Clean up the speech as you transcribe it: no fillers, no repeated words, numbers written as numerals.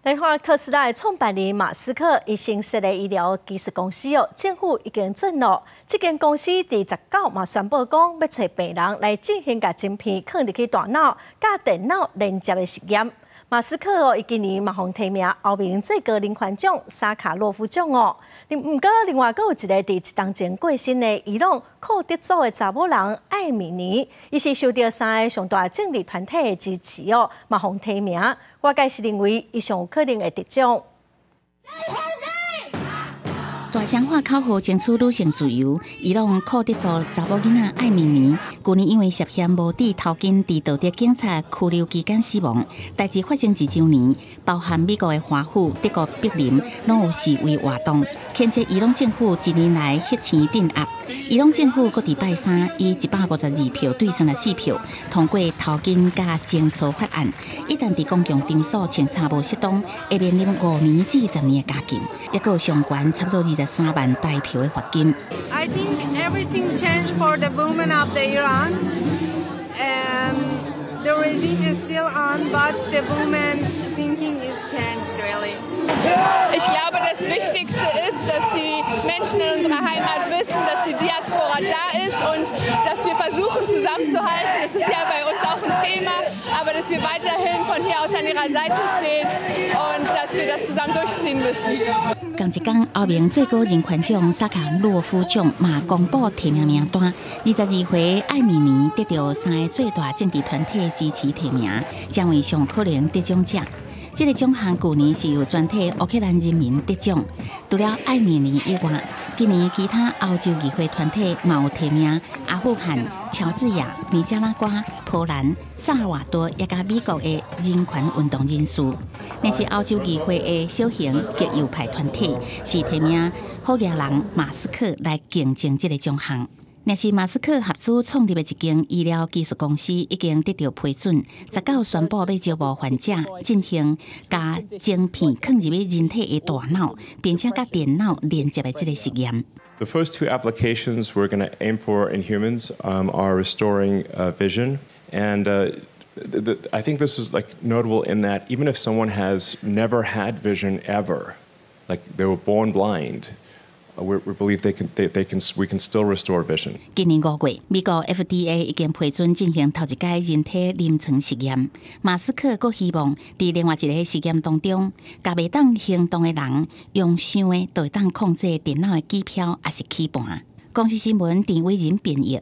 来看特斯拉的创办人马斯克，伊新设的医疗技术公司政府已经准咯。这间公司伫19嘛宣布讲，要找病人来进行甲晶片放入去大脑、甲电脑连接的实验。马斯克伊今年嘛获提名后面最高人权奖沙卡洛夫奖哦。不过另外阁有一个伫一当前过身的伊朗库德族的查某人艾米尼，伊是受到3个上大政治团体的支持哦，嘛获提名。我介是认为伊上有可能会得奖。大城化口号争取女性自由，伊朗库德族查某囡仔艾米尼，去年因为涉嫌无抵头巾，伫道德警察拘留期间死亡。代志发生1周年，包含美国的华府、德国柏林，拢有示威活动，谴责伊朗政府1年来黑钱镇压。伊朗政府搁伫拜三以152票对算了4票，通过头巾加侦查法案。一旦伫公共场所清查无适当，会面临5年至10年的加刑，也搁有上悬差不多23万大票的罚金。I think everything changed for the women of the Iran. The regime is still on, but the women thinking is changed really. Ich glaube, das Wichtigste ist, dass die Menschen in unserer Heimat wissen, dass die Diaspora da ist und dass wir versuchen zusammenzuhalten. Das ist ja bei uns auch ein Thema, aber dass wir weiterhin von hier aus an ihrer Seite stehen und dass wir das zusammen durchziehen müssen. 同一天，后面最高人权奖萨卡洛夫奖嘛公布提名名单，22岁艾米尼得到3个最大政治团体支持提名，将为上可能得奖者。这个奖项去年是由全体乌克兰人民得奖，除了艾米尼以外，今年其他欧洲议会团体嘛有提名阿富汗、乔治亚、尼加拉瓜、波兰、萨尔瓦多，也甲美国的人权运动人士。那是欧洲议会的小型极右派团体，是提名好野人马斯克来竞争这个奖项。若是马斯克合资创立的一间医疗技术公司，已经得到批准，19宣布要招募患者进行甲晶片放入去人体的大脑，并且甲电脑连接的这个实验。The first 2 applications we're going to aim for in humans are restoring vision, and I think this is like notable in that even if someone has never had vision ever, like they were born blind. We believe we can still restore vision. 今年5月，美国 FDA 已经批准进行头一届人体临床实验。马斯克佫希望伫另外一个实验当中，甲袂当行动的人用想的，就会当控制电脑的机票，还是起盘。公司新闻陈伟仁编译。